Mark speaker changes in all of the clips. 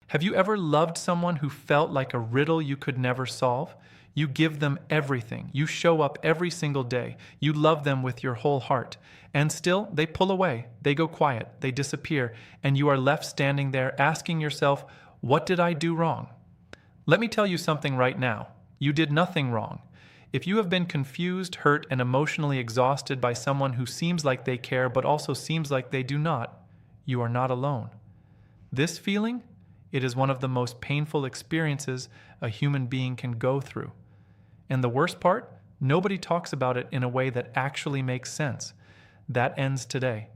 Speaker 1: Have you ever loved someone who felt like a riddle you could never solve? You give them everything. You show up every single day. You love them with your whole heart. And still, they pull away. They go quiet. They disappear. And you are left standing there asking yourself, what did I do wrong? Let me tell you something right now. You did nothing wrong. If you have been confused, hurt, and emotionally exhausted by someone who seems like they care but also seems like they do not, you are not alone. This feeling, it is one of the most painful experiences a human being can go through. And the worst part, nobody talks about it in a way that actually makes sense. That ends today.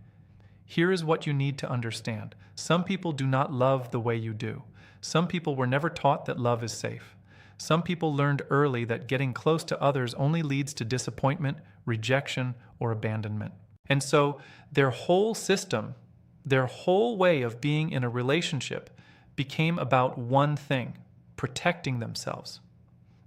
Speaker 1: Here is what you need to understand. Some people do not love the way you do. Some people were never taught that love is safe. Some people learned early that getting close to others only leads to disappointment, rejection, or abandonment. And so their whole system, their whole way of being in a relationship became about one thing: protecting themselves.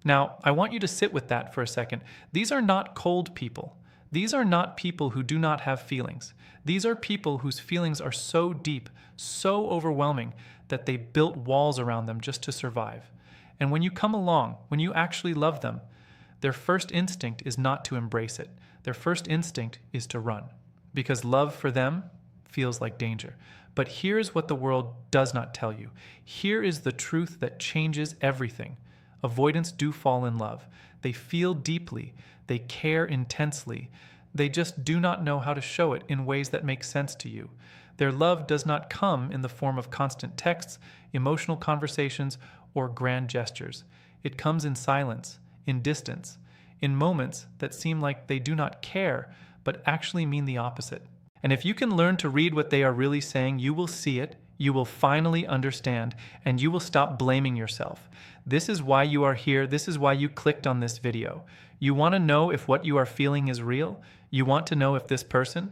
Speaker 1: Now, I want you to sit with that for a second. These are not cold people. These are not people who do not have feelings. These are people whose feelings are so deep, so overwhelming, that they built walls around them just to survive. And when you come along, when you actually love them, their first instinct is not to embrace it. Their first instinct is to run, because love for them feels like danger. But here's what the world does not tell you. Here is the truth that changes everything. Avoidants do fall in love. They feel deeply. They care intensely. They just do not know how to show it in ways that make sense to you. Their love does not come in the form of constant texts, emotional conversations, or grand gestures. It comes in silence, in distance, in moments that seem like they do not care, but actually mean the opposite. And if you can learn to read what they are really saying, you will see it, you will finally understand, and you will stop blaming yourself. This is why you are here. This is why you clicked on this video. You want to know if what you are feeling is real. You want to know if this person,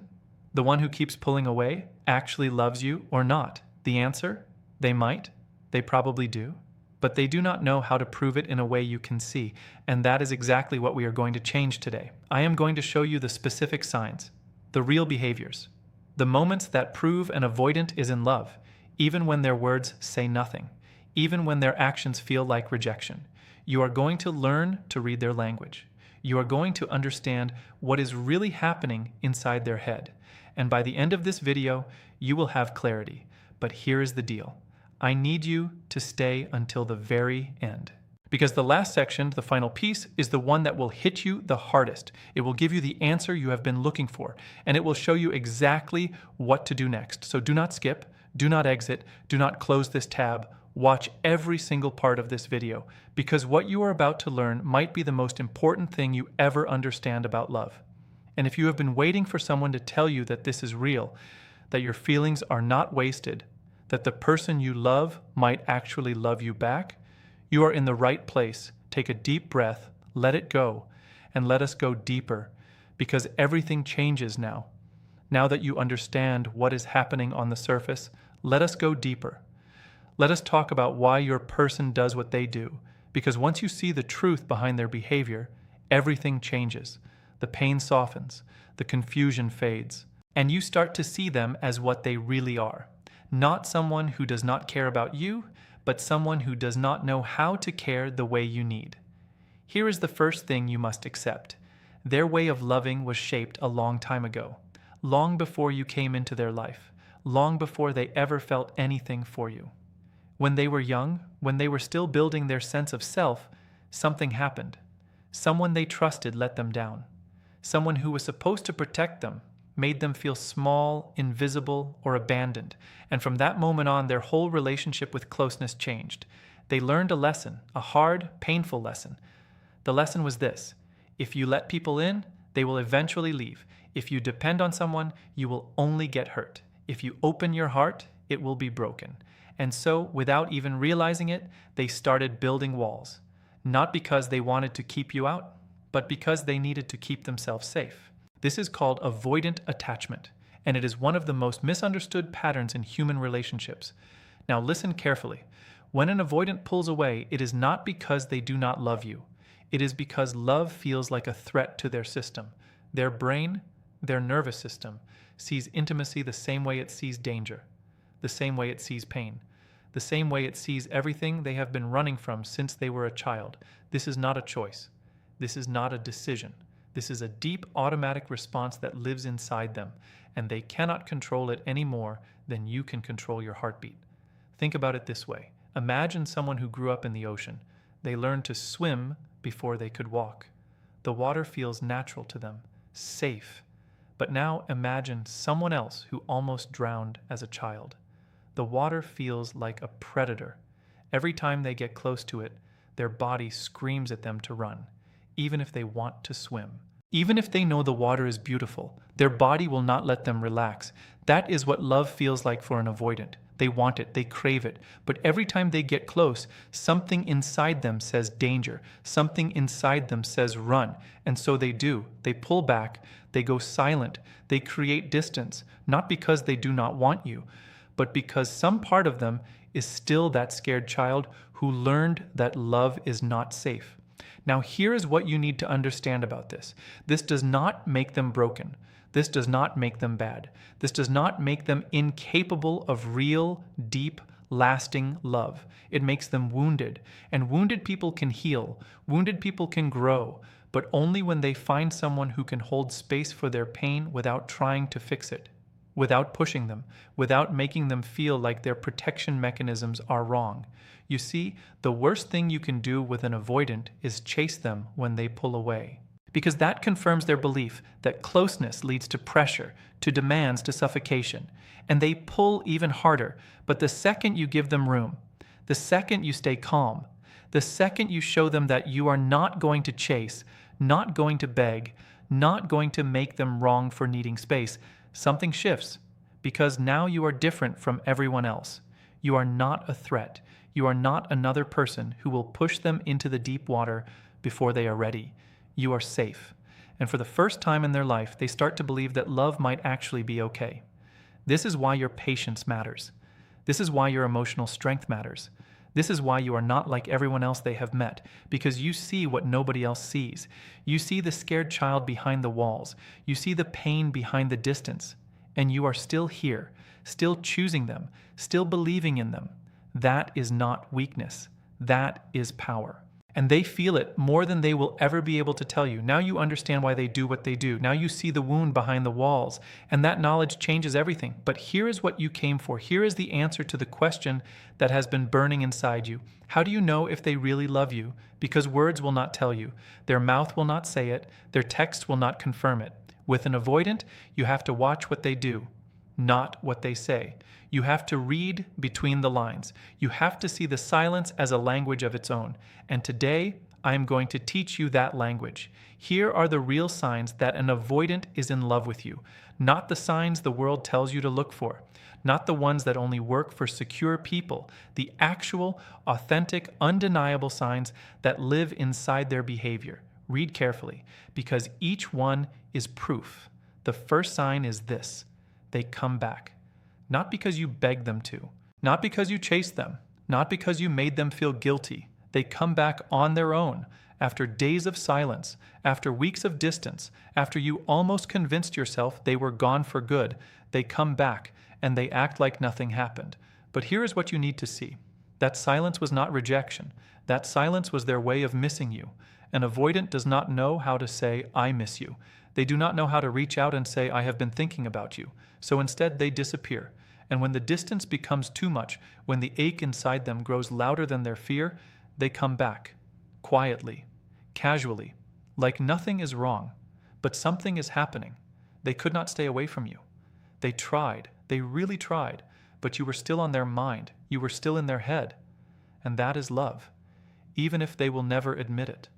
Speaker 1: the one who keeps pulling away, actually loves you or not. The answer? They might. They probably do. But they do not know how to prove it in a way you can see. And that is exactly what we are going to change today. I am going to show you the specific signs, the real behaviors, the moments that prove an avoidant is in love, even when their words say nothing, even when their actions feel like rejection. You are going to learn to read their language. You are going to understand what is really happening inside their head. And by the end of this video, you will have clarity. But here is the deal. I need you to stay until the very end. Because the last section, the final piece, is the one that will hit you the hardest. It will give you the answer you have been looking for, and it will show you exactly what to do next. So do not skip, do not exit, do not close this tab. Watch every single part of this video, because what you are about to learn might be the most important thing you ever understand about love. And if you have been waiting for someone to tell you that this is real, that your feelings are not wasted, that the person you love might actually love you back, you are in the right place. Take a deep breath, let it go, and let us go deeper, because everything changes now. Now that you understand what is happening on the surface, let us go deeper. Let us talk about why your person does what they do, because once you see the truth behind their behavior, everything changes. The pain softens, the confusion fades, and you start to see them as what they really are. Not someone who does not care about you, but someone who does not know how to care the way you need. Here is the first thing you must accept. Their way of loving was shaped a long time ago, long before you came into their life, long before they ever felt anything for you. When they were young, when they were still building their sense of self, something happened. Someone they trusted let them down. Someone who was supposed to protect them made them feel small, invisible, or abandoned. And from that moment on, their whole relationship with closeness changed. They learned a lesson, a hard, painful lesson. The lesson was this: if you let people in, they will eventually leave. If you depend on someone, you will only get hurt. If you open your heart, it will be broken. And so, without even realizing it, they started building walls. Not because they wanted to keep you out, but because they needed to keep themselves safe. This is called avoidant attachment, and it is one of the most misunderstood patterns in human relationships. Now listen carefully. When an avoidant pulls away, it is not because they do not love you. It is because love feels like a threat to their system. Their brain, their nervous system, sees intimacy the same way it sees danger, the same way it sees pain. the same way it sees everything they have been running from since they were a child. This is not a choice. This is not a decision. This is a deep automatic response that lives inside them, and they cannot control it any more than you can control your heartbeat. Think about it this way. Imagine someone who grew up in the ocean. They learned to swim before they could walk. The water feels natural to them, safe. But now imagine someone else who almost drowned as a child. The water feels like a predator. Every time they get close to it, their body screams at them to run, even if they want to swim. Even if they know the water is beautiful, their body will not let them relax. That is what love feels like for an avoidant. They want it, they crave it, but every time they get close, something inside them says danger, something inside them says run, and so they do. They pull back, they go silent, they create distance, not because they do not want you, but because some part of them is still that scared child who learned that love is not safe. Now here is what you need to understand about this. This does not make them broken. This does not make them bad. This does not make them incapable of real, deep, lasting love. It makes them wounded. And wounded people can heal. Wounded people can grow, but only when they find someone who can hold space for their pain without trying to fix it, without pushing them, without making them feel like their protection mechanisms are wrong. You see, the worst thing you can do with an avoidant is chase them when they pull away, because that confirms their belief that closeness leads to pressure, to demands, to suffocation, and they pull even harder. But the second you give them room, the second you stay calm, the second you show them that you are not going to chase, not going to beg, not going to make them wrong for needing space, something shifts, because now you are different from everyone else. You are not a threat. You are not another person who will push them into the deep water before they are ready. You are safe. And for the first time in their life, they start to believe that love might actually be okay. This is why your patience matters. This is why your emotional strength matters. This is why you are not like everyone else they have met, because you see what nobody else sees. You see the scared child behind the walls. You see the pain behind the distance. And you are still here, still choosing them, still believing in them. That is not weakness. That is power. And they feel it more than they will ever be able to tell you. Now you understand why they do what they do. Now you see the wound behind the walls, and that knowledge changes everything. But here is what you came for. Here is the answer to the question that has been burning inside you. How do you know if they really love you? Because words will not tell you. Their mouth will not say it. Their text will not confirm it. With an avoidant, you have to watch what they do, not what they say. You have to read between the lines. You have to see the silence as a language of its own. And today, I am going to teach you that language. Here are the real signs that an avoidant is in love with you, not the signs the world tells you to look for, not the ones that only work for secure people, the actual, authentic, undeniable signs that live inside their behavior. Read carefully, because each one is proof. The first sign is this: they come back. Not because you begged them to, not because you chased them, not because you made them feel guilty. They come back on their own, after days of silence, after weeks of distance, after you almost convinced yourself they were gone for good. They come back, and they act like nothing happened. But here is what you need to see. That silence was not rejection. That silence was their way of missing you. An avoidant does not know how to say, "I miss you." They do not know how to reach out and say, "I have been thinking about you." So instead, they disappear. And when the distance becomes too much, when the ache inside them grows louder than their fear, they come back, quietly, casually, like nothing is wrong, but something is happening. They could not stay away from you. They tried, they really tried, but you were still on their mind, you were still in their head. And that is love, even if they will never admit it.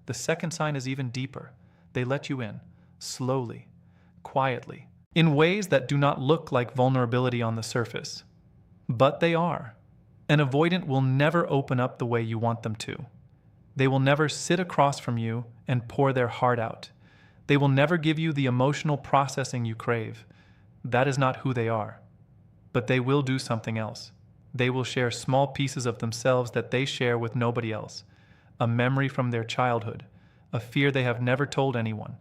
Speaker 1: The second sign is even deeper. They let you in, slowly, quietly, in ways that do not look like vulnerability on the surface. But they are. An avoidant will never open up the way you want them to. They will never sit across from you and pour their heart out. They will never give you the emotional processing you crave. That is not who they are. But they will do something else. They will share small pieces of themselves that they share with nobody else. A memory from their childhood, a fear they have never told anyone,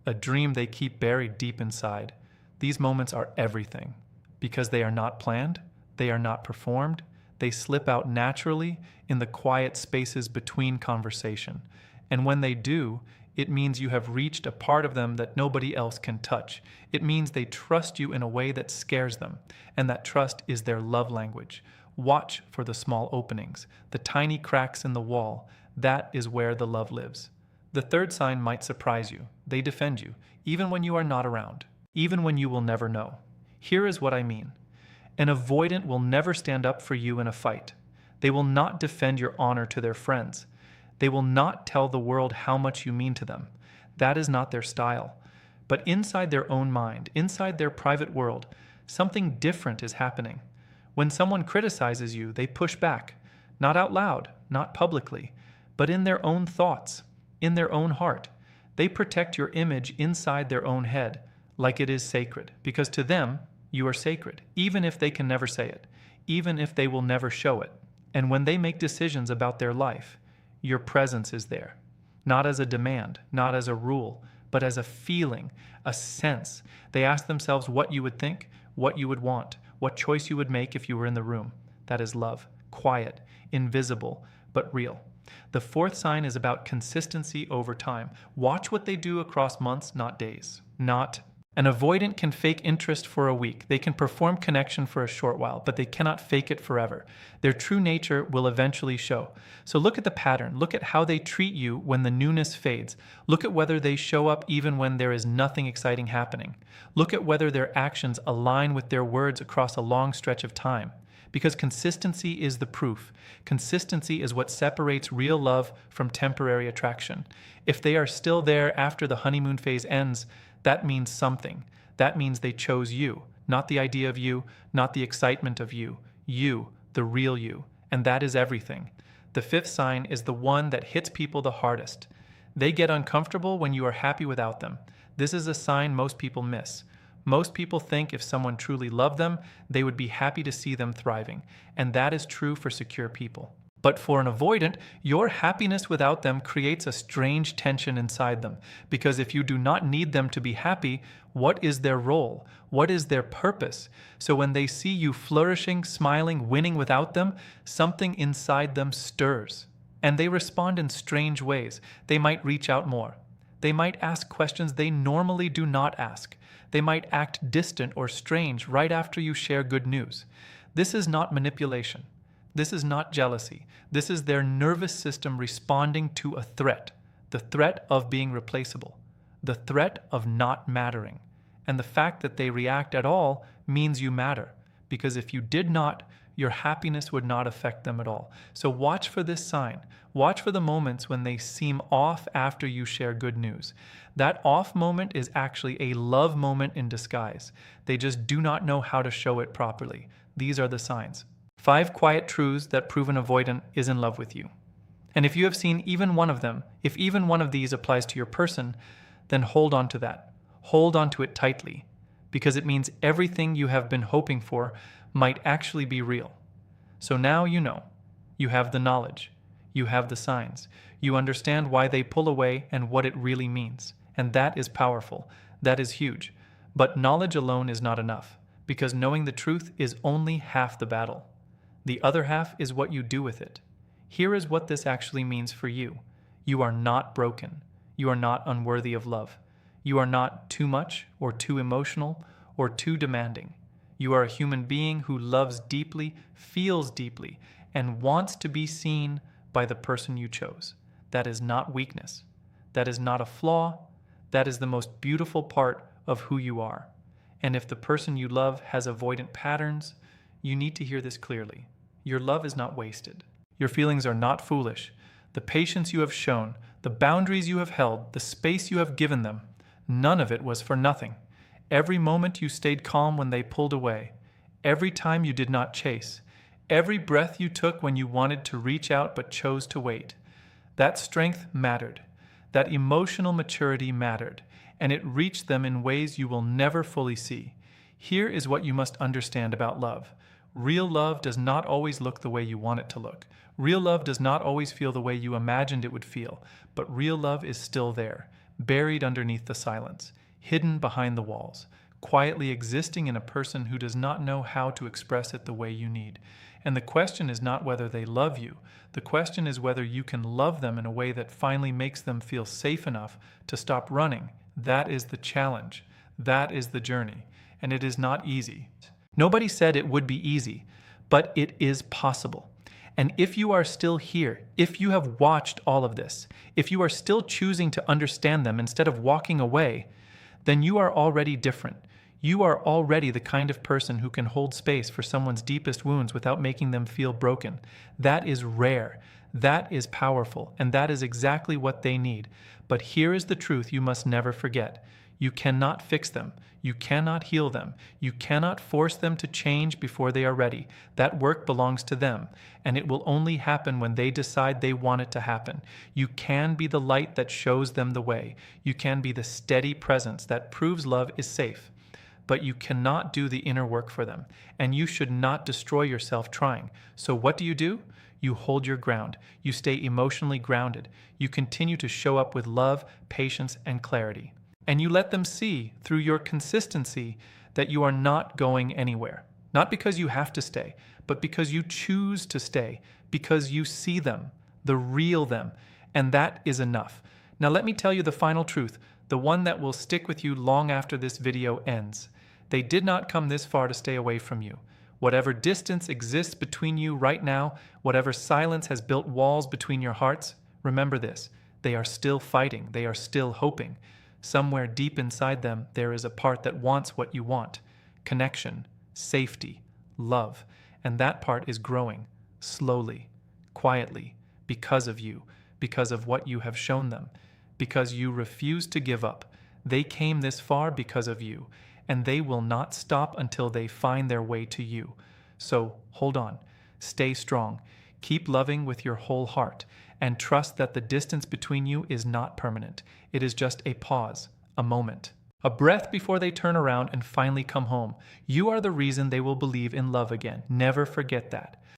Speaker 1: a dream they keep buried deep inside. These moments are everything, because they are not planned, they are not performed, They slip out naturally in the quiet spaces between conversation. And when they do, it means you have reached a part of them that nobody else can touch. It means they trust you in a way that scares them, and that trust is their love language. Watch for the small openings, the tiny cracks in the wall. That is where the love lives. The third sign might surprise you. They defend you, even when you are not around, even when you will never know. Here is what I mean. An avoidant will never stand up for you in a fight. They will not defend your honor to their friends. They will not tell the world how much you mean to them. That is not their style. But inside their own mind, inside their private world, something different is happening. When someone criticizes you, they push back, not out loud, not publicly, but in their own thoughts, in their own heart. They protect your image inside their own head, like it is sacred, because to them, you are sacred, even if they can never say it, even if they will never show it. And when they make decisions about their life, your presence is there, not as a demand, not as a rule, but as a feeling, a sense. They ask themselves what you would think, what you would want, what choice you would make if you were in the room. That is love, quiet, invisible, but real. The fourth sign is about consistency over time. Watch what they do across months, not days. An avoidant can fake interest for a week. They can perform connection for a short while, but they cannot fake it forever. Their true nature will eventually show. So look at the pattern. Look at how they treat you when the newness fades. Look at whether they show up even when there is nothing exciting happening. Look at whether their actions align with their words across a long stretch of time. Because consistency is the proof. Consistency is what separates real love from temporary attraction. If they are still there after the honeymoon phase ends, that means something. That means they chose you, not the idea of you, not the excitement of you, the real you. And that is everything. The fifth sign is the one that hits people the hardest. They get uncomfortable when you are happy without them. This is a sign most people miss. Most people think if someone truly loved them, they would be happy to see them thriving. And that is true for secure people. But for an avoidant, your happiness without them creates a strange tension inside them. Because if you do not need them to be happy, what is their role? What is their purpose? So when they see you flourishing, smiling, winning without them, something inside them stirs. And they respond in strange ways. They might reach out more. They might ask questions they normally do not ask. They might act distant or strange right after you share good news. This is not manipulation. This is not jealousy. This is their nervous system responding to a threat. The threat of being replaceable. The threat of not mattering. And the fact that they react at all means you matter. Because if you did not, your happiness would not affect them at all. So watch for this sign. Watch for the moments when they seem off after you share good news. That off moment is actually a love moment in disguise. They just do not know how to show it properly. These are the signs. 5 quiet truths that prove an avoidant is in love with you. And if you have seen even one of them, if even one of these applies to your person, then hold on to that. Hold on to it tightly, because it means everything you have been hoping for might actually be real. So now you know. You have the knowledge. You have the signs. You understand why they pull away and what it really means. And that is powerful. That is huge. But knowledge alone is not enough, because knowing the truth is only half the battle. The other half is what you do with it. Here is what this actually means for you. You are not broken. You are not unworthy of love. You are not too much or too emotional or too demanding. You are a human being who loves deeply, feels deeply, and wants to be seen by the person you chose. That is not weakness. That is not a flaw. That is the most beautiful part of who you are. And if the person you love has avoidant patterns, you need to hear this clearly. Your love is not wasted. Your feelings are not foolish. The patience you have shown, the boundaries you have held, the space you have given them, none of it was for nothing. Every moment you stayed calm when they pulled away, every time you did not chase, every breath you took when you wanted to reach out but chose to wait, that strength mattered. That emotional maturity mattered, and it reached them in ways you will never fully see. Here is what you must understand about love. Real love does not always look the way you want it to look. Real love does not always feel the way you imagined it would feel, but real love is still there, buried underneath the silence, hidden behind the walls, quietly existing in a person who does not know how to express it the way you need. And the question is not whether they love you. The question is whether you can love them in a way that finally makes them feel safe enough to stop running. That is the challenge. That is the journey. And it is not easy. Nobody said it would be easy, but it is possible. And if you are still here, if you have watched all of this, if you are still choosing to understand them instead of walking away, then you are already different. You are already the kind of person who can hold space for someone's deepest wounds without making them feel broken. That is rare. That is powerful. And that is exactly what they need. But here is the truth you must never forget. You cannot fix them. You cannot heal them. You cannot force them to change before they are ready. That work belongs to them, and it will only happen when they decide they want it to happen. You can be the light that shows them the way. You can be the steady presence that proves love is safe. But you cannot do the inner work for them, and you should not destroy yourself trying. So what do? You hold your ground. You stay emotionally grounded. You continue to show up with love, patience, and clarity. And you let them see through your consistency that you are not going anywhere. Not because you have to stay, but because you choose to stay, because you see them, the real them, and that is enough. Now let me tell you the final truth, the one that will stick with you long after this video ends. They did not come this far to stay away from you. Whatever distance exists between you right now, whatever silence has built walls between your hearts, remember this, they are still fighting, they are still hoping. Somewhere deep inside them, there is a part that wants what you want. Connection, safety, love. And that part is growing, slowly, quietly, because of you, because of what you have shown them, because you refuse to give up. They came this far because of you, and they will not stop until they find their way to you. So hold on, stay strong, keep loving with your whole heart, and trust that the distance between you is not permanent. It is just a pause, a moment, a breath before they turn around and finally come home. You are the reason they will believe in love again. Never forget that.